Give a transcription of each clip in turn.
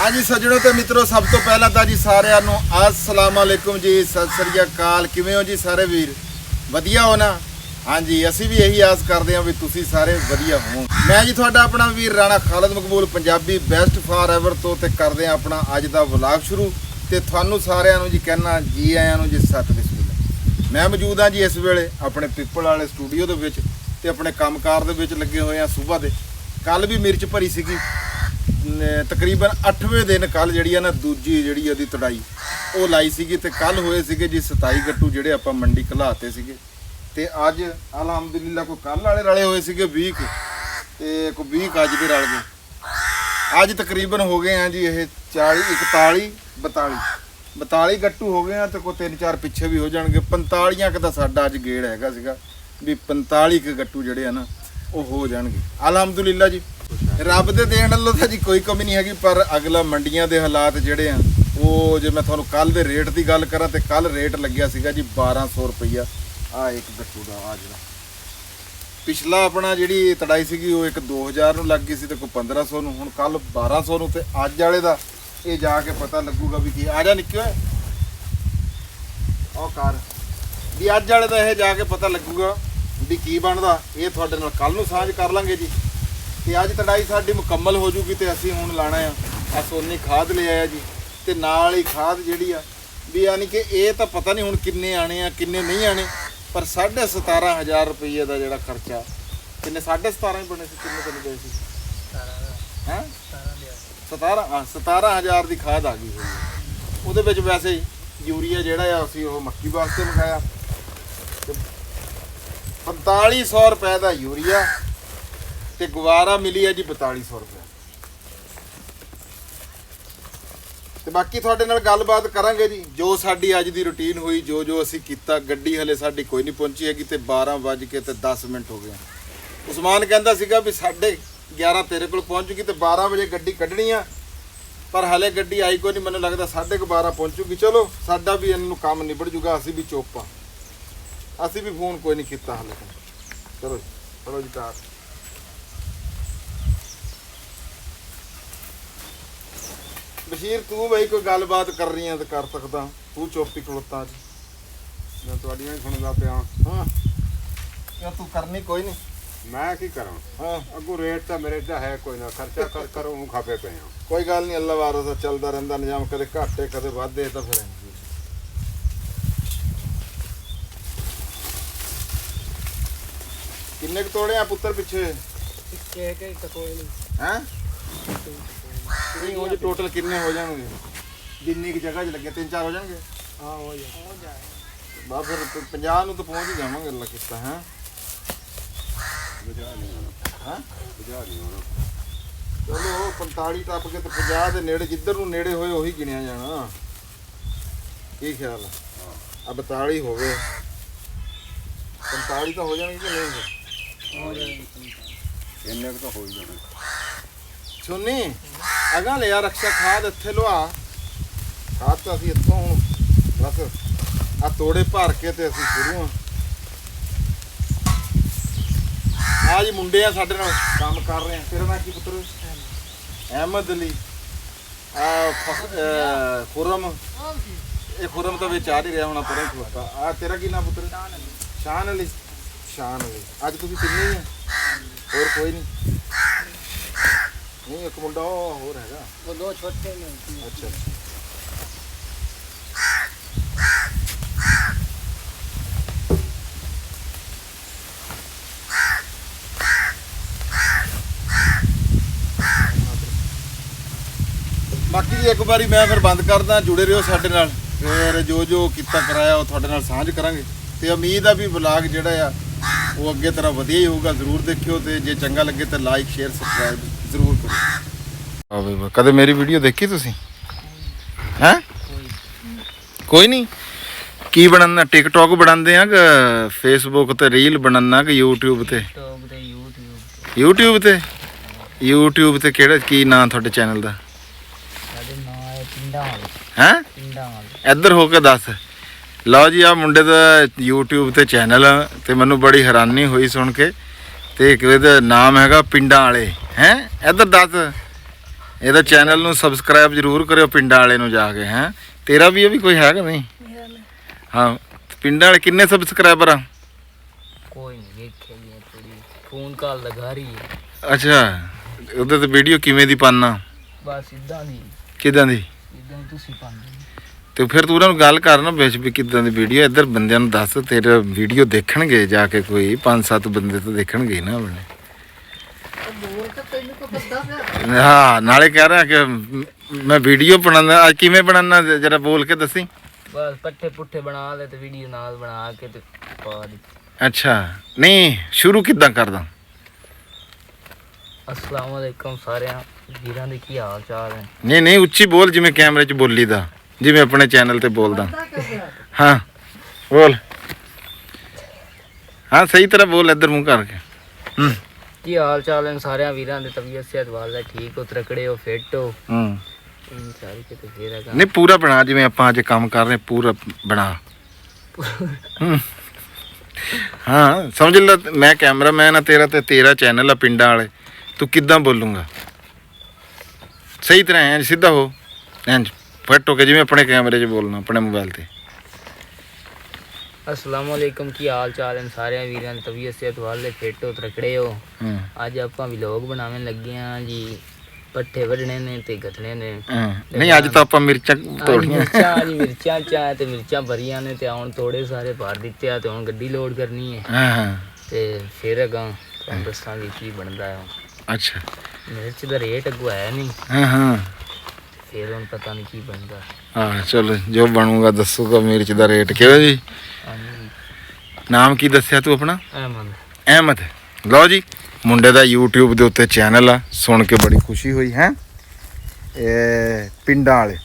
हाँ जी सज्जणों ते मित्रों, सब तो पहला तो जी सारिਆਂ ਨੂੰ अस्सलाम वालेकुम जी, सत श्री अकाल। किवें हो जी सारे वीर? वधिया हो ना? हाँ जी, असी भी यही आस करते हैं भी तुसी सारे वधिया हो। मैं जी तुहाडा अपना वीर राणा खालिद मकबूल पंजाबी बेस्ट फॉर एवर तो ते करदे हैं अपना अज दा व्लॉग शुरू। ते तुहानू सारिਆਂ ਨੂੰ जी कहना जी आयां ਨੂੰ जी सत बिस्मिल्लाह। मैं मौजूद हाँ जी इस वेले अपने पिपल वाले स्टूडियो दे विच ते अपने कामकार दे विच लगे हुए हैं सुबह दे। कल भी मिर्च भरी सीगी, तकरीबन 8वें दिन कल जी ना दूजी जी ਉਹਦੀ ਤੜਾਈ ਉਹ ਲਾਈ ਸੀਗੀ ਤੇ ਕੱਲ ਹੋਏ ਸੀਗੇ ਜੀ 27 ਗੱਟੂ ਜਿਹੜੇ ਆਪਾਂ ਮੰਡੀ ਘਲਾਤੇ ਸੀਗੇ। ਤੇ ਅੱਜ ਅਲਹਮਦੁਲਿਲਾ ਕੋਈ ਕੱਲ ਵਾਲੇ ਰਲੇ ਹੋਏ ਸੀਗੇ 20 ਤੇ ਕੋਈ 20 ਅੱਜ ਦੇ ਰਲ ਗਏ। ਅੱਜ ਤਕਰੀਬਨ ਹੋ ਗਏ ਆ ਜੀ ਇਹ 40 41 42 ਗੱਟੂ ਹੋ ਗਏ ਆ ਤੇ ਕੋਈ 3-4 ਪਿੱਛੇ ਵੀ ਹੋ ਜਾਣਗੇ। 45 ਦਾ ਸਾਡਾ ਅੱਜ ਗੇੜ ਹੈਗਾ ਸੀਗਾ ਵੀ 45 ਗੱਟੂ ਜਿਹੜੇ ਆ ਨਾ ਉਹ ਹੋ ਜਾਣਗੇ ਅਲਹਮਦੁਲਿਲਾ ਜੀ। ਰੱਬ ਦੇ ਦੇਣ ਵੱਲੋਂ ਤਾਂ ਜੀ ਕੋਈ ਕਮੀ ਨਹੀਂ ਹੈਗੀ, ਪਰ ਅਗਲਾ ਮੰਡੀਆਂ ਦੇ ਹਾਲਾਤ ਜਿਹੜੇ ਆ ਉਹ ਜੇ ਮੈਂ ਤੁਹਾਨੂੰ ਕੱਲ ਦੇ ਰੇਟ ਦੀ ਗੱਲ ਕਰਾਂ ਤੇ ਕੱਲ ਰੇਟ ਲੱਗਿਆ ਸੀਗਾ ਜੀ 1200 ਰੁਪਈਆ ਆ ਇੱਕ ਗੱਟੂ ਦਾ। ਆ ਜਿਹੜਾ ਪਿਛਲਾ ਆਪਣਾ ਜਿਹੜੀ ਤੜਾਈ ਸੀਗੀ ਉਹ ਇੱਕ 2000 ਨੂੰ ਲੱਗ ਗਈ ਸੀ ਤੇ ਕੋਈ 1500 ਨੂੰ, ਹੁਣ ਕੱਲ 1200 ਨੂੰ। ਤੇ ਅੱਜ ਵਾਲੇ ਦਾ ਇਹ ਜਾ ਕੇ ਪਤਾ ਲੱਗੂਗਾ ਵੀ ਕੀ। ਆ ਜਾ ਨਿੱਕਿਓ ਉਹ ਕਰ ਵੀ ਅੱਜ ਵਾਲੇ ਦਾ ਇਹ ਜਾ ਕੇ ਪਤਾ ਲੱਗੂਗਾ ਵੀ ਕੀ ਬਣਦਾ। ਇਹ ਤੁਹਾਡੇ ਨਾਲ ਕੱਲ ਨੂੰ ਸਾਂਝ ਕਰ ਲਾਂਗੇ ਜੀ। ਤੇ ਅੱਜ ਤੜਾਈ ਸਾਡੀ ਮੁਕੰਮਲ ਹੋ ਜੂਗੀ ਤੇ ਅਸੀਂ ਹੁਣ ਲਾਣਾ ਆ ਸੋਨੀ ਖਾਦ ਲੈ ਆਇਆ ਜੀ। ਤੇ ਨਾਲ ਹੀ ਖਾਦ ਜਿਹੜੀ ਆ ਵੀ ਯਾਨੀ ਕਿ ਇਹ ਤਾਂ ਪਤਾ ਨਹੀਂ ਹੁਣ ਕਿੰਨੇ ਆਣੇ ਆ ਕਿੰਨੇ ਨਹੀਂ ਆਣੇ, ਪਰ 17,500 ਰੁਪਏ ਦਾ ਜਿਹੜਾ ਖਰਚਾ ਕਿੰਨੇ 17.5 ਹੀ ਬਣੇ ਸੀ। ਕਿੰਨੇ ਕਿੰਨੇ ਗਏ ਸੀ? ਹੈ 17,000 ਦੀ ਖਾਦ ਆ ਗਈ ਹੋਈ। ਉਹਦੇ ਵਿੱਚ ਵੈਸੇ ਯੂਰੀਆ ਜਿਹੜਾ ਆ ਅਸੀਂ ਉਹ ਮੱਕੀ ਵਾਸਤੇ ਮੰਗਾਇਆ ਤੇ 4500 ਰੁਪਏ ਦਾ ਯੂਰੀਆ ਤੇ ਗਵਾਰਾ ਮਿਲੀ ਹੈ ਜੀ 4200 ਰੁਪਏ। ਤੇ ਬਾਕੀ ਤੁਹਾਡੇ ਨਾਲ ਗੱਲਬਾਤ ਕਰਾਂਗੇ ਜੀ ਜੋ ਸਾਡੀ ਅੱਜ ਦੀ ਰੁਟੀਨ ਹੋਈ, ਜੋ ਅਸੀਂ ਕੀਤਾ। ਗੱਡੀ ਹਲੇ ਸਾਡੀ ਕੋਈ ਨਹੀਂ ਪਹੁੰਚੀ ਹੈਗੀ ਤੇ 12:10 ਹੋ ਗਏ। ਉਸਮਾਨ ਕਹਿੰਦਾ ਸੀਗਾ ਵੀ 11:30 ਤੇਰੇ ਕੋਲ ਪਹੁੰਚ ਜੂਗੀ ਤੇ 12 ਵਜੇ ਗੱਡੀ ਕੱਢਣੀ ਆ, ਪਰ ਹਲੇ ਗੱਡੀ ਆਈ ਕੋਈ ਨਹੀਂ। ਮੈਨੂੰ ਲੱਗਦਾ 12:30 ਪਹੁੰਚੂਗੀ। ਚਲੋ ਸਾਡਾ ਵੀ ਇਹਨਾਂ ਨੂੰ ਕੰਮ ਨਿਬੜ ਜੂਗਾ, ਅਸੀਂ ਵੀ ਚੋਪਾ। ਅਸੀਂ ਵੀ ਫੋਨ ਕੋਈ ਨਹੀਂ ਕੀਤਾ ਹਲੇ। ਚਲੋ ਚਲੋ ਜੀ ਕਾਰ ਬਸ਼ੀਰ ਤੂੰ ਬਈ ਕੋਈ ਗੱਲਬਾਤ ਕਰ ਰਹੀ ਆ ਤੇ ਕਰ ਸਕਦਾ, ਤੂੰ ਚੁੱਪ ਹੀ ਖਲੋਤਾ ਅੱਜ। ਮੈਂ ਤੁਹਾਡੀਆਂ ਹੀ ਸੁਣਦਾ ਪਿਆ। ਹਾਂ ਕਿਉਂ ਤੂੰ ਕਰਨੀ ਕੋਈ ਨਹੀਂ? ਮੈਂ ਕੀ ਕਰਾਂ? ਹਾਂ ਅੱਗੋਂ ਰੇਟ ਤਾਂ ਮੇਰੇ ਦਾ ਹੈ ਕੋਈ ਨਾ, ਖਰਚਾ ਕਰੂੰ ਖਾਪੇ ਪਏ ਆ। ਕੋਈ ਗੱਲ ਨਹੀਂ, ਅੱਲਾ ਵਾਰੋ ਦਾ ਚੱਲਦਾ ਰਹਿੰਦਾ ਨਿਜ਼ਾਮ, ਕਦੇ ਘਾਟੇ ਕਦੇ ਵਾਧੇ। ਤਾਂ ਫਿਰ ਕਿੰਨੇ ਕੁ ਤੋੜੇ ਆ ਪੁੱਤਰ ਪਿੱਛੇ? ਕੋਈ ਨਹੀਂ ਹੈ ਨਹੀਂ ਉਹ ਜੀ ਟੋਟਲ ਕਿੰਨੇ ਹੋ ਜਾਣਗੇ? ਜਿੰਨੀ ਕਿ ਜਗ੍ਹਾ 'ਚ ਲੱਗੇ 3-4 ਹੋ ਜਾਣਗੇ। ਹਾਂ ਹੋ ਜਾਏ ਬਾ ਫਿਰ 50 ਨੂੰ ਤਾਂ ਪਹੁੰਚ ਹੀ ਜਾਵਾਂਗੇ ਅੱਲਾ ਕੀਤਾ। ਹੈ ਹਾਂ ਚਲੋ 45 ਟੱਪ ਕੇ ਤੇ 50 ਦੇ ਨੇੜੇ, ਜਿੱਧਰ ਨੂੰ ਨੇੜੇ ਹੋਏ ਉਹੀ ਗਿਣਿਆ ਜਾਣਾ। ਕੀ ਖਿਆਲ ਆ 42 ਹੋ ਗਏ, 45 ਤਾਂ ਹੋ ਜਾਣਗੇ ਕਿ ਨਹੀਂ? ਹੋ ਜਾਏ ਇੰਨੇ ਕੁ ਤਾਂ ਹੋ ਹੀ ਜਾਣੇ। ਸੁਣੀ ਅਗਾ ਲਿਆ ਰਕਸ਼ਾ ਖਾਦ ਇੱਥੇ ਲਵਾ ਖਾਦ ਤਾਂ ਅਸੀਂ ਇੱਥੋਂ ਹੁਣ ਬਸ ਆ ਤੋੜੇ ਭਰ ਕੇ ਤੇ ਅਸੀਂ ਸ਼ੁਰੂ ਆ ਜੀ। ਮੁੰਡੇ ਆ ਸਾਡੇ ਨਾਲ ਕੰਮ ਕਰ ਰਹੇ ਆ। ਤੇਰਾ ਨਾਂ ਕੀ ਪੁੱਤਰ? ਅਹਿਮਦ ਅਲੀ। ਖੁਰਮ। ਇਹ ਖੁਰਮ ਤਾਂ ਵਿੱਚ ਆ ਨਹੀਂ ਰਿਹਾ ਹੁਣ ਪਰੇ ਖਲੋਤਾ। ਆ ਤੇਰਾ ਕੀ ਨਾਂ ਪੁੱਤਰ? ਸ਼ਾਨ ਅਲੀ। ਸ਼ਾਨ ਅਲੀ। ਅੱਜ ਤੁਸੀਂ ਕਿੰਨੇ ਹੀ ਆ? ਹੋਰ ਕੋਈ ਨਹੀਂ? ਨਹੀਂ ਇੱਕ ਮੁੰਡਾ ਹੋਰ ਹੈਗਾ। ਉਹ ਦੋ ਛੋਟੇ ਨੇ। ਅੱਛਾ ਬਾਕੀ ਜੀ ਇੱਕ ਵਾਰੀ ਮੈਂ ਫਿਰ ਬੰਦ ਕਰਦਾ। ਜੁੜੇ ਰਹੋ ਸਾਡੇ ਨਾਲ, ਫਿਰ ਜੋ ਕੀਤਾ ਕਰਾਇਆ ਉਹ ਤੁਹਾਡੇ ਨਾਲ ਸਾਂਝ ਕਰਾਂਗੇ। ਤੇ ਉਮੀਦ ਆ ਵੀ ਵਲੌਗ ਜਿਹੜਾ ਆ ਉਹ ਅੱਗੇ ਤਰ੍ਹਾਂ ਵਧੀਆ ਹੀ ਹੋਊਗਾ। ਜ਼ਰੂਰ ਦੇਖਿਓ ਤੇ ਜੇ ਚੰਗਾ ਲੱਗੇ ਤਾਂ ਲਾਈਕ ਸ਼ੇਅਰ ਸਬਸਕ੍ਰਾਈਬ ਜ਼ਰੂਰ ਕਰੋ। ਆ ਬਈ ਕਦੇ ਮੇਰੀ ਵੀਡੀਓ ਦੇਖੀ ਤੁਸੀਂ? ਹੈ ਕੋਈ ਨਹੀਂ? ਕੀ ਬਣਾਉਣਾ? ਟਿਕਟੌਕ ਬਣਾਉਂਦੇ ਆ ਕਿ ਫੇਸਬੁੱਕ ਤੇ ਰੀਲ ਬਣਾਉਣਾ ਕਿ YouTube ਤੇ? YouTube ਤੇ ਕਿਹੜਾ ਕੀ ਨਾਂ ਤੁਹਾਡੇ ਚੈਨਲ ਦਾ? ਹੈ ਇੱਧਰ ਹੋ ਕੇ ਦੱਸ। ਲਓ ਜੀ ਆ ਮੁੰਡੇ ਦਾ YouTube ਤੇ ਚੈਨਲ ਆ ਤੇ ਮੈਨੂੰ ਬੜੀ ਹੈਰਾਨੀ ਹੋਈ ਸੁਣ ਕੇ। ਤੇ ਇਹਦਾ ਨਾਮ ਹੈਗਾ ਪਿੰਡਾਂ ਵਾਲੇ। ਹੈ ਇੱਧਰ ਦੱਸ ਇਹਦਾ ਚੈਨਲ ਨੂੰ ਸਬਸਕ੍ਰਾਈਬ ਜ਼ਰੂਰ ਕਰਿਓ ਪਿੰਡਾਂ ਵਾਲੇ ਨੂੰ ਜਾ ਕੇ ਹੈ। ਤੇਰਾ ਵੀ ਇਹ ਵੀ ਕੋਈ ਹੈ ਕਿ ਨਹੀਂ? ਹਾਂ ਪਿੰਡਾਂ ਵਾਲੇ ਕਿੰਨੇ ਸਬਸਕ੍ਰਾਈਬਰ ਆ? ਕੋਈ ਨਹੀਂ ਵੇਖਿਆ ਜੀ ਥੋੜੀ ਫੋਨ ਕਾਲ ਲਗਾ ਰਹੀ ਹੈ। ਅੱਛਾ ਉਹਦੇ ਤੇ ਵੀਡੀਓ ਕਿਵੇਂ ਦੀ ਪਾਣਾ? ਬਸ ਇਦਾਂ ਦੀ ਕਿਦਾਂ ਦੀ? ਇਦਾਂ ਤੁਸੀਂ ਪਾਉਂਦੇ ਤੇ ਫਿਰ ਤੂੰ ਉਹਨਾਂ ਨੂੰ ਗੱਲ ਕਰ ਨਾ ਵਿੱਚ ਵੀ ਕਿਦਾਂ ਦੀ ਵੀਡੀਓ। ਇੱਧਰ ਬੰਦਿਆਂ ਨੂੰ ਦੱਸ, ਤੇਰਾ ਵੀਡੀਓ ਦੇਖਣਗੇ ਜਾ ਕੇ ਕੋਈ 5-7 ਬੰਦੇ ਤਾਂ ਦੇਖਣਗੇ ਨਾ ਆਪਣੇ। ਹਾਂ ਨਾਲੇ ਕਹਿ ਰਿਹਾ ਕਿ ਮੈਂ ਵੀਡੀਓ ਬਣਾਉਂਦਾ। ਅੱਜ ਕਿਵੇਂ ਬਣਾਉਣਾ ਜਰਾ ਬੋਲ ਕੇ ਦੱਸੀ। ਬਸ ਪੱਠੇ ਪੁੱਠੇ ਬਣਾ ਲੈ ਤੇ ਵੀਡੀਓ ਨਾਲ ਬਣਾ ਕੇ ਤੇ ਪਾ ਦੇ। ਅੱਛਾ ਨਹੀਂ ਸ਼ੁਰੂ ਕਿੱਦਾਂ ਕਰਦਾ? ਅਸਲਾਮ ਵਾਲੇਕਮ ਸਾਰਿਆਂ ਵੀਰਾਂ ਦੇ ਕੀ ਹਾਲ ਚਾਲ ਹੈ? ਨਹੀਂ ਨਹੀਂ ਉੱਚੀ ਬੋਲ ਜਿਵੇਂ ਕੈਮਰੇ 'ਚ ਬੋਲੀਦਾ, ਜਿਵੇਂ ਆਪਣੇ ਚੈਨਲ ਤੇ ਬੋਲਦਾ। ਹਾਂ ਬੋਲ। ਹਾਂ ਸਹੀ ਤਰ੍ਹਾਂ ਬੋਲ ਇੱਧਰ ਮੂੰਹ ਕਰਕੇ। ਕੀ ਹਾਲ ਚਾਲ ਹੈ ਸਾਰਿਆਂ ਵੀਰਾਂ ਦੇ? ਤਬੀਅਤ ਸਿਹਤ ਵਾਲਾ ਠੀਕ ਹੋ, ਤਕੜੇ ਹੋ, ਫਿੱਟ ਹੋ? ਸਾਰੀ ਕਿਤੇ ਫੇਰ ਹੈਗਾ। ਨਹੀਂ ਪੂਰਾ ਬਣਾ ਜਿਵੇਂ ਆਪਾਂ ਅੱਜ ਕੰਮ ਕਰ ਰਹੇ ਪੂਰਾ ਬਣਾ। ਹਾਂ ਸਮਝ ਲੈ ਮੈਂ ਕੈਮਰਾਮੈਨ ਆ ਤੇਰਾ ਤੇ ਤੇਰਾ ਚੈਨਲ ਆ ਪਿੰਡਾਂ ਵਾਲੇ। ਤੂੰ ਕਿੱਦਾਂ ਬੋਲੂੰਗਾ? ਸਹੀ ਤਰ੍ਹਾਂ ਐਂ ਸਿੱਧਾ ਹੋ, ਇੰਝ ਫਿੱਟ ਹੋ ਕੇ ਜਿਵੇਂ ਆਪਣੇ ਕੈਮਰੇ 'ਚ ਬੋਲਣਾ ਆਪਣੇ ਮੋਬਾਈਲ ਤੇ। ਅਸਲਾਮ ਵਾਲੇਕਮ ਕੀ ਹਾਲ ਚਾਲ ਹੈ ਸਾਰਿਆਂ ਵੀਰਾਂ ਦੀ? ਤਬੀਅਤ ਸਿਹਤ ਵਾਲੇ, ਫਿੱਟ ਹੋ, ਤਕੜੇ ਹੋ? ਅੱਜ ਆਪਾਂ ਵਲੌਗ ਬਣਾਉਣ ਲੱਗੇ ਹਾਂ ਜੀ। ਪੱਠੇ ਵੱਢਣੇ ਨੇ ਤੇ ਗੱਠਣੇ ਨੇ। ਨਹੀਂ ਅੱਜ ਤਾਂ ਆਪਾਂ ਮਿਰਚਾਂ ਤੋੜੀਆਂ। ਮਿਰਚਾਂ ਚਾਹ ਤੇ ਮਿਰਚਾਂ ਭਰੀਆਂ ਨੇ ਤੇ ਹੁਣ ਤੋੜੇ ਸਾਰੇ ਭਰ ਦਿੱਤੇ ਆ ਤੇ ਹੁਣ ਗੱਡੀ ਲੋਡ ਕਰਨੀ ਹੈ ਤੇ ਫਿਰ ਅਗਾਂ ਤੁਹਾਨੂੰ ਦੱਸਾਂਗੇ ਕੀ ਬਣਦਾ ਹੈ। ਅੱਛਾ ਮਿਰਚ ਦਾ ਰੇਟ ਅੱਗੋਂ ਹੈ ਨਹੀਂ। ਫਿਰ ਹੁਣ ਪਤਾ ਨਹੀਂ ਕੀ ਬਣਦਾ। ਹਾਂ ਚਲੋ ਜੋ ਬਣੂਗਾ ਦੱਸੂਗਾ। ਮਿਰਚ ਦਾ ਰੇਟ ਕਿਹੋ ਜੀ? ਨਾਮ ਕੀ ਦੱਸਿਆ ਤੂੰ ਆਪਣਾ? ਅਹਿਮਦ। ਲਓ ਜੀ ਮੁੰਡੇ ਦਾ YouTube ਦੇ ਉੱਤੇ ਚੈਨਲ ਆ, ਸੁਣ ਕੇ ਬੜੀ ਖੁਸ਼ੀ ਹੋਈ ਹੈ। ਇਹ ਪਿੰਡਾਂ ਵਾਲੇ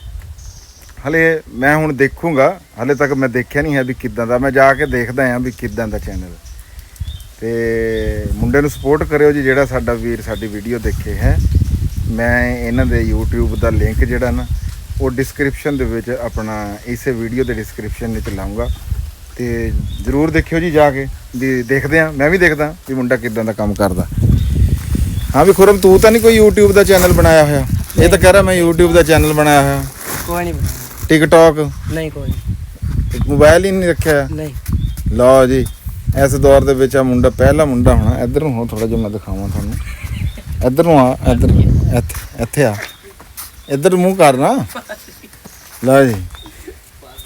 ਹਲੇ ਮੈਂ ਹੁਣ ਦੇਖੂੰਗਾ, ਹਲੇ ਤੱਕ ਮੈਂ ਦੇਖਿਆ ਨਹੀਂ ਹੈ ਵੀ ਕਿੱਦਾਂ ਦਾ। ਮੈਂ ਜਾ ਕੇ ਦੇਖਦਾ ਹਾਂ ਵੀ ਕਿੱਦਾਂ ਦਾ ਚੈਨਲ। ਤੇ ਮੁੰਡੇ ਨੂੰ ਸਪੋਰਟ ਕਰਿਓ ਜੀ ਜਿਹੜਾ ਸਾਡਾ ਵੀਰ ਸਾਡੀ ਵੀਡੀਓ ਦੇਖੇ ਹੈ। ਮੈਂ ਇਹਨਾਂ ਦੇ YouTube ਦਾ ਲਿੰਕ ਜਿਹੜਾ ਨਾ ਉਹ ਡਿਸਕ੍ਰਿਪਸ਼ਨ ਦੇ ਵਿੱਚ ਆਪਣਾ ਇਸੇ ਵੀਡੀਓ ਦੇ ਡਿਸਕ੍ਰਿਪਸ਼ਨ ਵਿੱਚ ਲਾਊਂਗਾ ਤੇ ਜ਼ਰੂਰ ਦੇਖਿਓ ਜੀ ਜਾ ਕੇ। ਵੀ ਦੇਖਦੇ ਆ, ਮੈਂ ਵੀ ਦੇਖਦਾ ਵੀ ਮੁੰਡਾ ਕਿੱਦਾਂ ਦਾ ਕੰਮ ਕਰਦਾ। ਹਾਂ ਵੀ ਖੁਰਮ ਤੂੰ ਤਾਂ ਨਹੀਂ ਕੋਈ YouTube ਦਾ ਚੈਨਲ ਬਣਾਇਆ ਹੋਇਆ? ਇਹ ਤਾਂ ਕਹਿ ਰਿਹਾ ਮੈਂ YouTube ਦਾ ਚੈਨਲ ਬਣਾਇਆ ਹੋਇਆ। ਕੋਈ ਨਹੀਂ ਬਣਾਇਆ। ਟਿਕਟੌਕ ਨਹੀਂ ਕੋਈ ਨਹੀਂ। ਮੋਬਾਈਲ ਹੀ ਨਹੀਂ ਰੱਖਿਆ? ਨਹੀਂ। ਲਓ ਜੀ ਇਸ ਦੌਰ ਦੇ ਵਿੱਚ ਆ ਮੁੰਡਾ ਪਹਿਲਾ ਮੁੰਡਾ ਹੋਣਾ। ਇੱਧਰ ਨੂੰ ਹੋ ਥੋੜਾ ਜਿਹਾ ਮੈਂ ਦਿਖਾਵਾਂ ਤੁਹਾਨੂੰ। ਇੱਧਰ ਨੂੰ ਆ, ਇੱਧਰ ਇੱਥੇ ਆ, ਇੱਧਰ ਮੂੰਹ ਕਰਨਾ। ਲਓ ਜੀ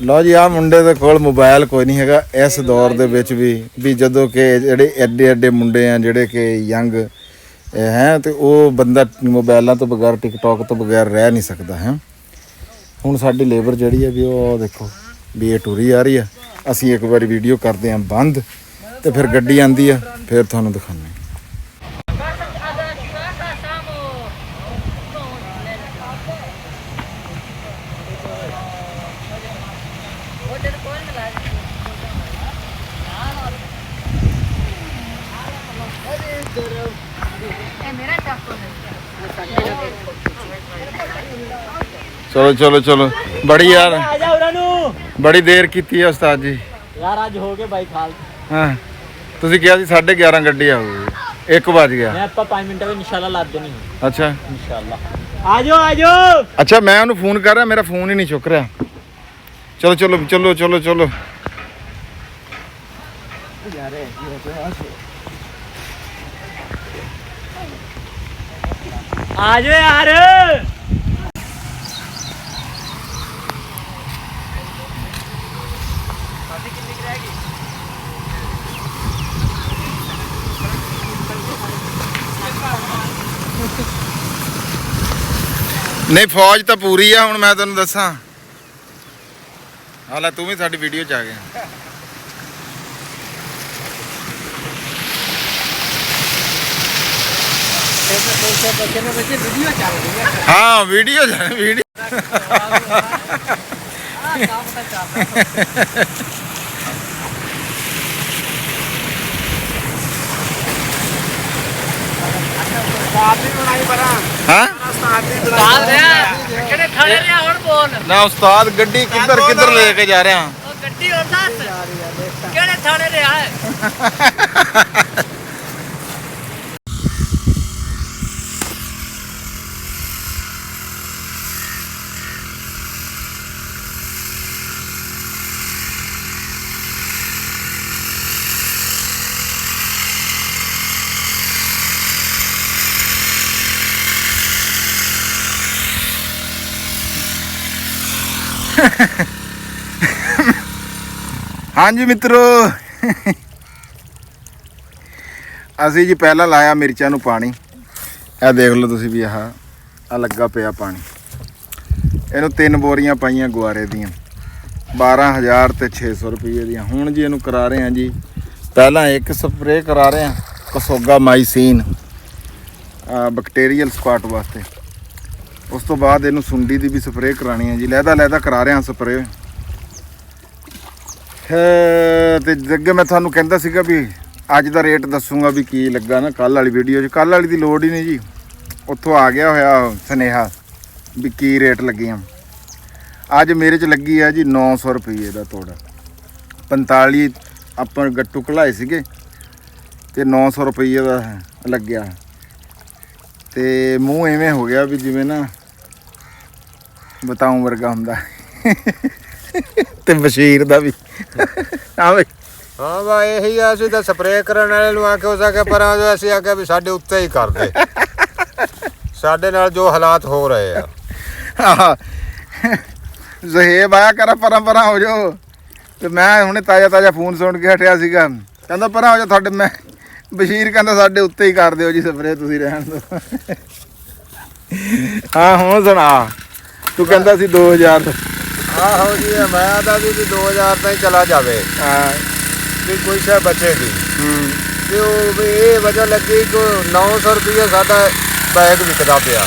ਲਓ ਜੀ ਆਹ ਮੁੰਡੇ ਦੇ ਕੋਲ ਮੋਬਾਈਲ ਕੋਈ ਨਹੀਂ ਹੈਗਾ ਇਸ ਦੌਰ ਦੇ ਵਿੱਚ ਵੀ ਜਦੋਂ ਕਿ ਜਿਹੜੇ ਐਡੇ ਐਡੇ ਮੁੰਡੇ ਆ ਜਿਹੜੇ ਕਿ ਯੰਗ ਹੈ ਤੇ ਉਹ ਬੰਦਾ ਮੋਬਾਈਲਾਂ ਤੋਂ ਬਗੈਰ ਟਿਕਟੌਕ ਤੋਂ ਬਗੈਰ ਰਹਿ ਨਹੀਂ ਸਕਦਾ ਹੈ। ਹੁਣ ਸਾਡੀ ਲੇਬਰ ਜਿਹੜੀ ਹੈ ਵੀ ਉਹ ਦੇਖੋ ਵੀ ਇਹ ਟੁਰੀ ਆ ਰਹੀ ਆ। ਅਸੀਂ ਇੱਕ ਵਾਰੀ ਵੀਡੀਓ ਕਰਦੇ ਹਾਂ ਬੰਦ ਤੇ ਫਿਰ ਗੱਡੀ ਆਂਦੀ ਆ ਫਿਰ ਤੁਹਾਨੂੰ ਦਿਖਾਉਂਦੇ। चलो चलो चलो बड़ी यार बड़ी देर की उस्ताद जी यार आज हो गए भाई खाल। हाँ तुसी किया सी 11:30 गड्डी आऊगी 1 बज गया। मैं आपका 5 मिनट में इंशाल्लाह ला देनी। अच्छा इंशाल्लाह आ जाओ। अच्छा मैं उन्हें फोन कर रहा, मेरा फोन ही नहीं चुक रहा। चलो चलो चलो चलो चलो आ जाओ यार। नहीं फौज तो पूरी है। हुण मैं तेन दसा हाल तू भी साडी वीडियो च आ गया। हाँ वीडियो वीडियो ना उस्ताद गड्डी किधर किधर लेके जा रहे हैं? ਹਾਂਜੀ ਮਿੱਤਰੋ, ਅਸੀਂ ਜੀ ਪਹਿਲਾਂ ਲਾਇਆ ਮਿਰਚਾਂ ਨੂੰ ਪਾਣੀ। ਇਹ ਦੇਖ ਲਓ ਤੁਸੀਂ ਵੀ ਆਹ ਲੱਗਾ ਪਿਆ ਪਾਣੀ। ਇਹਨੂੰ 3 ਬੋਰੀਆਂ ਪਾਈਆਂ ਗੁਆਰੇ ਦੀਆਂ 12,000 ਤੇ 600 ਰੁਪਏ ਦੀਆਂ। ਹੁਣ ਜੀ ਇਹਨੂੰ ਕਰਾ ਰਹੇ ਹਾਂ ਜੀ, ਪਹਿਲਾਂ ਇੱਕ ਸਪਰੇਅ ਕਰਾ ਰਹੇ ਹਾਂ ਕਸੋਗਾ ਮਾਈਸੀਨ ਬੈਕਟੀਰੀਅਲ ਸਪਾਟ ਵਾਸਤੇ। ਉਸ ਤੋਂ ਬਾਅਦ ਇਹਨੂੰ ਸੁੰਡੀ ਦੀ ਵੀ ਸਪਰੇਅ ਕਰਾਣੀ ਹੈ ਜੀ। ਲਹਿਦਾ ਕਰਾ ਰਹੇ ਹਾਂ ਸਪਰੇਅ। ਤੇ ਅੱਗੇ ਮੈਂ ਤੁਹਾਨੂੰ ਕਹਿੰਦਾ ਸੀਗਾ ਵੀ ਅੱਜ ਦਾ ਰੇਟ ਦੱਸੂਗਾ ਵੀ ਕੀ ਲੱਗਾ ਨਾ ਕੱਲ੍ਹ ਵਾਲੀ ਵੀਡੀਓ 'ਚ। ਕੱਲ੍ਹ ਵਾਲੀ ਦੀ ਲੋੜ ਹੀ ਨਹੀਂ ਜੀ, ਉੱਥੋਂ ਆ ਗਿਆ ਹੋਇਆ ਸੁਨੇਹਾ ਵੀ ਕੀ ਰੇਟ ਲੱਗੀਆਂ। ਅੱਜ ਮੇਰੇ 'ਚ ਲੱਗੀ ਆ ਜੀ 900 ਰੁਪਏ ਦਾ ਤੋੜਾ। 45 ਆਪਾਂ ਗੱਟੂ ਘਲਾਏ ਸੀਗੇ ਤੇ 900 ਰੁਪਏ ਦਾ ਲੱਗਿਆ। ਤੇ ਮੂੰਹ ਐਵੇਂ ਹੋ ਗਿਆ ਵੀ ਜਿਵੇਂ ਨਾ ਬਤਾਉਂ ਵਰਗਾ ਹੁੰਦਾ। ਤੇ ਬਸ਼ੀਰ ਦਾ ਵੀ ਹਾਂ ਬਈ। ਹਾਂ ਵਾ ਇਹੀ ਆ, ਅਸੀਂ ਤਾਂ ਸਪਰੇਅ ਕਰਨ ਵਾਲੇ ਨੂੰ ਆਖਿਆ ਉਸ ਆਖਿਆ ਪਰ ਅਸੀਂ ਆਖਿਆ ਵੀ ਸਾਡੇ ਉੱਤੇ ਹੀ ਕਰ ਦੇ। ਸਾਡੇ ਨਾਲ ਜੋ ਹਾਲਾਤ ਹੋ ਰਹੇ ਆ। ਜ਼ਹੇਬ ਆਇਆ ਕਰ ਪਰਾਂ ਹੋ ਜਾਓ। ਤੇ ਮੈਂ ਹੁਣੇ ਤਾਜ਼ਾ ਫੋਨ ਸੁਣ ਕੇ ਹਟਿਆ ਸੀਗਾ, ਕਹਿੰਦਾ ਪਰਾਂ ਹੋ ਜਾ ਤੁਹਾਡੇ। ਮੈਂ ਬਸ਼ੀਰ ਕਹਿੰਦਾ ਸਾਡੇ ਉੱਤੇ ਹੀ ਕਰ ਦਿਓ ਜੀ ਸਪਰੇਅ, ਤੁਸੀਂ ਰਹਿਣ ਦਿਓ। ਹਾਂ ਹੁਣ ਸੁਣਾ, ਤੂੰ ਕਹਿੰਦਾ ਸੀ 2000। ਆਹੋ ਜੀ ਮੈਂ ਤਾਂ ਵੀ 2000 ਤਾਂ ਹੀ ਚਲਾ ਜਾਵੇ। ਹਾਂ ਵੀ ਕੋਈ ਸ਼ੈ ਬਚੇਗੀ। ਤੇ ਉਹ ਇਹ ਵਜ੍ਹਾ ਲੱਗੀ ਕਿ 900 ਰੁਪਏ ਸਾਡਾ ਬੈਗ ਵਿਕਦਾ ਪਿਆ।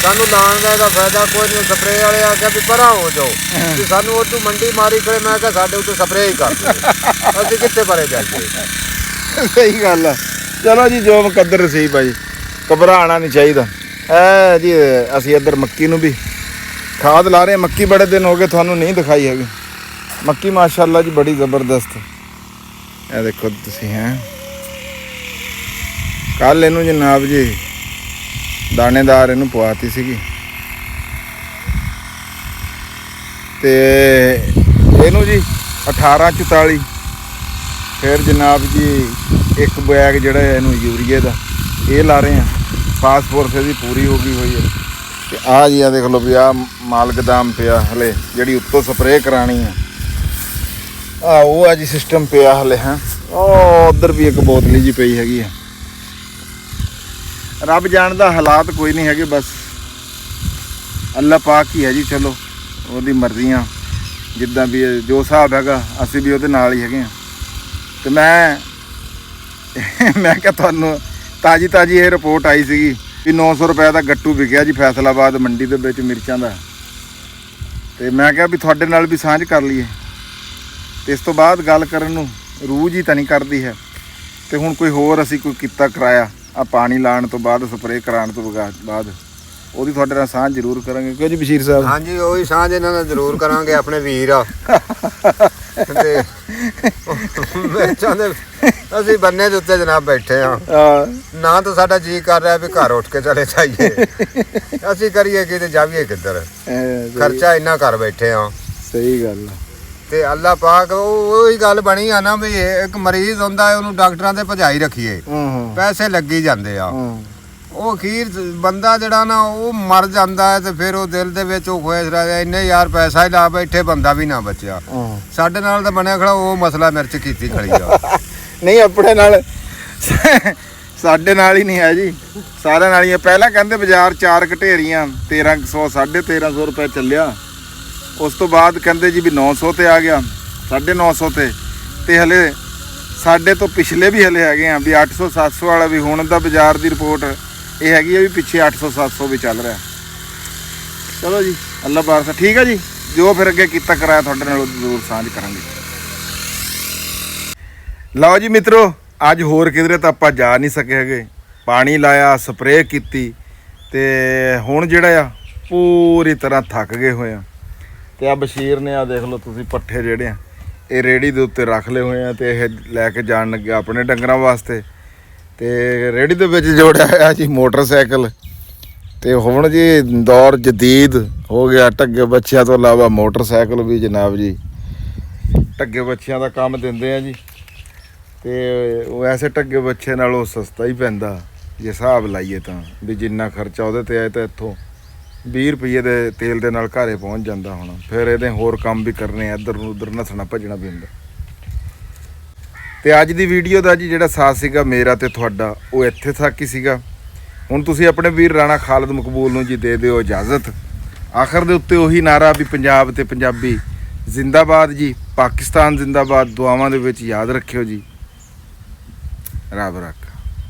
ਸਾਨੂੰ ਲਾਉਣ ਦਾ ਇਹਦਾ ਫਾਇਦਾ ਕੋਈ ਨਹੀਂ। ਸਪਰੇਅ ਵਾਲੇ ਆ ਕੇ ਵੀ ਪਰਾਂ ਹੋ ਜਾਓ ਤੇ ਸਾਨੂੰ ਉਦੋਂ ਮੰਡੀ ਮਾਰੀ ਖੜੇ। ਮੈਂ ਕਿਹਾ ਸਾਡੇ ਉੱਤੇ ਸਪਰੇਅ ਹੀ ਕਰ ਦਿਓ, ਅਸੀਂ ਕਿੱਥੇ ਪਰੇ ਜਾਈਏ। ਸਹੀ ਗੱਲ ਆ। ਚਲੋ ਜੀ ਜੋ ਮੁਕੱਦਰ ਸੀ ਭਾਈ, ਘਬਰਾਉਣਾ ਨਹੀਂ ਚਾਹੀਦਾ। ਜੀ ਅਸੀਂ ਇੱਧਰ ਮੱਕੀ ਨੂੰ ਵੀ ਖਾਦ ਲਾ ਰਹੇ। ਮੱਕੀ ਬੜੇ ਦਿਨ ਹੋ ਗਏ ਤੁਹਾਨੂੰ ਨਹੀਂ ਦਿਖਾਈ ਹੈਗੀ। ਮੱਕੀ ਮਾਸ਼ਾਅੱਲਾ ਜੀ ਬੜੀ ਜ਼ਬਰਦਸਤ। ਇਹ ਦੇਖੋ ਤੁਸੀਂ ਹੈ। ਕੱਲ ਇਹਨੂੰ ਜਨਾਬ ਜੀ ਦਾਣੇਦਾਰ ਇਹਨੂੰ ਪਵਾਤੀ ਸੀਗੀ ਤੇ ਇਹਨੂੰ ਜੀ 1844 ਫਿਰ ਜਨਾਬ ਜੀ ਇੱਕ ਬੈਗ ਜਿਹੜਾ ਇਹਨੂੰ ਯੂਰੀਏ ਦਾ ਇਹ ਲਾ ਰਹੇ ਆ। ਫਾਸਫੋਰਸ ਇਹਦੀ ਪੂਰੀ ਹੋ ਗਈ ਹੋਈ ਹੈ। ਤੇ ਆਹ ਜੀ ਆ ਦੇਖ ਲਓ ਵੀ ਆਹ ਮਾਲ ਗਦਾਮ ਪਿਆ ਹਲੇ, ਜਿਹੜੀ ਉੱਤੋਂ ਸਪਰੇਅ ਕਰਾਣੀ ਆ। ਉਹ ਆ ਜੀ ਸਿਸਟਮ ਪਿਆ ਹਲੇ। ਹੈ ਉਹ ਉੱਧਰ ਵੀ ਇੱਕ ਬੋਤਲੀ ਜੀ ਪਈ ਹੈਗੀ ਆ। ਰੱਬ ਜਾਣਦਾ, ਹਾਲਾਤ ਕੋਈ ਨਹੀਂ ਹੈਗੇ, ਬਸ ਅੱਲਾ ਪਾਕ ਹੀ ਹੈ ਜੀ। ਚਲੋ ਉਹਦੀ ਮਰਜ਼ੀਆਂ ਜਿੱਦਾਂ ਵੀ ਜੋ ਹਿਸਾਬ ਹੈਗਾ ਅਸੀਂ ਵੀ ਉਹਦੇ ਨਾਲ ਹੀ ਹੈਗੇ ਹਾਂ। ਤੇ ਮੈਂ ਕਿਹਾ ਤੁਹਾਨੂੰ ਤਾਜ਼ੀ ਇਹ ਰਿਪੋਰਟ ਆਈ ਸੀਗੀ ਵੀ 900 ਰੁਪਏ ਦਾ ਗੱਟੂ ਵਿਕਿਆ ਜੀ ਫੈਸਲਾਬਾਦ ਮੰਡੀ ਦੇ ਵਿੱਚ ਮਿਰਚਾਂ ਦਾ। ਤੇ ਮੈਂ ਕਿਹਾ ਵੀ ਤੁਹਾਡੇ ਨਾਲ ਵੀ ਸਾਂਝ ਕਰ ਲਈਏ। ਤੇ ਇਸ ਤੋਂ ਬਾਅਦ ਗੱਲ ਕਰਨ ਨੂੰ ਰੂਹ ਜੀ ਤਾਂ ਨਹੀਂ ਕਰਦੀ ਹੈ। ਤੇ ਹੁਣ ਕੋਈ ਹੋਰ ਅਸੀਂ ਕੋਈ ਕੀਤਾ ਕਰਾਇਆ ਆ ਪਾਣੀ ਲਾਉਣ ਤੋਂ ਬਾਅਦ, ਸਪਰੇਅ ਕਰਾਉਣ ਤੋਂ ਬਾਅਦ ਉਹਦੀ ਤੁਹਾਡੇ ਨਾਲ ਸਾਂਝ ਜ਼ਰੂਰ ਕਰਾਂਗੇ। ਕਿਉਂ ਜੀ ਬਸ਼ੀਰ ਸਾਹਿਬ? ਹਾਂਜੀ ਉਹੀ ਸਾਂਝ ਇਹਨਾਂ ਨਾਲ ਜ਼ਰੂਰ ਕਰਾਂਗੇ। ਆਪਣੇ ਵੀਰ ਆ ਤੇ ਮੈਂ ਚਾਹੁੰਦੇ ਅਸੀਂ ਬੰਨੇ ਦੇ ਉੱਤੇ ਜਨਾਬ ਬੈਠੇ ਆ ਨਾ, ਤਾਂ ਸਾਡਾ ਜੀ ਕਰ ਰਿਹਾ ਵੀ ਘਰ ਉੱਠ ਕੇ ਚਲੇ ਜਾਈਏ। ਅਸੀਂ ਕਰੀਏ ਕਿਤੇ ਜਾਵੀਏ ਕਿੱਧਰ, ਖਰਚਾ ਇੰਨਾ ਕਰ ਬੈਠੇ ਆ। ਸਹੀ ਗੱਲ ਆ। ਤੇ ਅੱਲਾ ਪਾਕ ਉਹੀ ਗੱਲ ਬਣੀ ਆ ਨਾ ਵੀ ਇੱਕ ਮਰੀਜ਼ ਹੁੰਦਾ ਉਹਨੂੰ ਡਾਕਟਰਾਂ ਤੇ ਭਜਾਈ ਰੱਖੀਏ, ਪੈਸੇ ਲੱਗੀ ਜਾਂਦੇ ਆ। ਉਹ ਅਖੀਰ ਬੰਦਾ ਜਿਹੜਾ ਨਾ ਉਹ ਮਰ ਜਾਂਦਾ ਹੈ ਤੇ ਫਿਰ ਉਹ ਦਿਲ ਦੇ ਵਿੱਚ ਉਹ ਖੁਆਇਸ਼ ਰਹਿ ਇੰਨੇ ਯਾਰ ਪੈਸਾ ਹੀ ਲਾ ਬੈਠੇ, ਬੰਦਾ ਵੀ ਨਾ ਬਚਿਆ। ਸਾਡੇ ਨਾਲ ਤਾਂ ਬਣਿਆ ਖੜਾ ਉਹ ਮਸਲਾ ਮਿਰਚ ਕੀਤੀ ਖੜੀ ਆ। ਨਹੀਂ ਆਪਣੇ ਨਾਲ, ਸਾਡੇ ਨਾਲ ਹੀ ਨਹੀਂ ਹੈ ਜੀ, ਸਾਰਿਆਂ ਨਾਲ ਹੀ ਹੈ। ਪਹਿਲਾਂ ਕਹਿੰਦੇ ਬਾਜ਼ਾਰ 4 ਘਟੇਰੀਆਂ 1300 1350 ਰੁਪਏ ਚੱਲਿਆ। ਉਸ ਤੋਂ ਬਾਅਦ ਕਹਿੰਦੇ ਜੀ ਵੀ 900 ਤੇ ਆ ਗਿਆ, 950 ਤੇ ਹਲੇ ਸਾਡੇ ਤੋਂ ਪਿਛਲੇ ਵੀ ਹਲੇ ਹੈਗੇ ਆ ਵੀ 800 700 ਵਾਲਾ ਵੀ। ਹੁਣ ਦਾ ਬਾਜ਼ਾਰ ਦੀ ਰਿਪੋਰਟ ਇਹ ਹੈਗੀ ਆ ਵੀ ਪਿੱਛੇ 800 700 ਵੀ ਚੱਲ ਰਿਹਾ। ਚਲੋ ਜੀ ਅੱਲਾ ਬਾਰਸਾ ਠੀਕ ਆ ਜੀ। ਜੋ ਫਿਰ ਅੱਗੇ ਕੀਤਾ ਕਰਾਇਆ ਤੁਹਾਡੇ ਨਾਲ ਜ਼ਰੂਰ ਸਾਂਝ ਕਰਾਂਗੇ। ਲਓ ਜੀ ਮਿੱਤਰੋ, ਅੱਜ ਹੋਰ ਕਿਧਰੇ ਤਾਂ ਆਪਾਂ ਜਾ ਨਹੀਂ ਸਕੇ ਹੈਗੇ। ਪਾਣੀ ਲਾਇਆ, ਸਪਰੇਅ ਕੀਤੀ ਤੇ ਹੁਣ ਜਿਹੜਾ ਆ ਪੂਰੀ ਤਰ੍ਹਾਂ ਥੱਕ ਗਏ ਹੋਏ ਆ। ਤੇ ਆ ਬਸ਼ੀਰ ਨੇ ਆ ਦੇਖ ਲਓ ਤੁਸੀਂ ਪੱਠੇ ਜਿਹੜੇ ਆ ਇਹ ਰੇੜੀ ਦੇ ਉੱਤੇ ਰੱਖ ਲਏ ਹੋਏ ਆ ਤੇ ਇਹ ਲੈ ਕੇ ਜਾਣ ਲੱਗੇ ਆਪਣੇ ਡੰਗਰਾਂ ਵਾਸਤੇ। ਤੇ ਰੇੜੀ ਦੇ ਵਿੱਚ ਜੋੜਿਆ ਹੋਇਆ ਜੀ ਮੋਟਰਸਾਈਕਲ। ਤੇ ਹੁਣ ਜੀ ਦੌਰ ਜਦੀਦ ਹੋ ਗਿਆ, ਢੱਗੇ ਬੱਚਿਆਂ ਤੋਂ ਇਲਾਵਾ ਮੋਟਰਸਾਈਕਲ ਵੀ ਜਨਾਬ ਜੀ ਢੱਗੇ ਬੱਚਿਆਂ ਦਾ ਕੰਮ ਦਿੰਦੇ ਆ ਜੀ। ਤੇ ਉਹ ਐਸੇ ਢੱਗੇ ਬੱਚੇ ਨਾਲੋਂ ਸਸਤਾ ਹੀ ਪੈਂਦਾ ਜੇ ਹਿਸਾਬ ਲਾਈਏ ਤਾਂ, ਵੀ ਜਿੰਨਾ ਖਰਚਾ ਉਹਦੇ ਤੇ ਆਏ ਤਾਂ ਇੱਥੋਂ 20 ਰੁਪਏ ਦੇ ਤੇਲ ਦੇ ਨਾਲ ਘਰੇ ਪਹੁੰਚ ਜਾਂਦਾ ਹੁਣ। ਫਿਰ ਇਹਦੇ ਹੋਰ ਕੰਮ ਵੀ ਕਰਨੇ, ਇੱਧਰ ਨੂੰ ਉੱਧਰ ਨੱਸਣਾ ਭੱਜਣਾ ਵੀ ਹੁੰਦਾ। ਤੇ ਅੱਜ ਦੀ ਵੀਡੀਓ ਦਾ ਜੀ ਜਿਹੜਾ ਸਾਥ ਸੀਗਾ ਮੇਰਾ ਤੇ ਤੁਹਾਡਾ, ਉਹ ਇੱਥੇ ਤੱਕ ਹੀ ਸੀਗਾ। ਹੁਣ ਤੁਸੀਂ ਆਪਣੇ ਵੀਰ ਰਾਣਾ ਖਾਲਦ ਮਕਬੂਲ ਨੂੰ ਜੀ ਦੇ ਦਿਓ ਇਜਾਜ਼ਤ। ਆਖਰ ਦੇ ਉੱਤੇ ਉਹੀ ਨਾਰਾ ਵੀ ਪੰਜਾਬ ਤੇ ਪੰਜਾਬੀ ਜ਼ਿੰਦਾਬਾਦ ਜੀ, ਪਾਕਿਸਤਾਨ ਜ਼ਿੰਦਾਬਾਦ। ਦੁਆਵਾਂ ਦੇ ਵਿੱਚ ਯਾਦ ਰੱਖਿਓ ਜੀ। ਰੱਬ ਰੱਖ।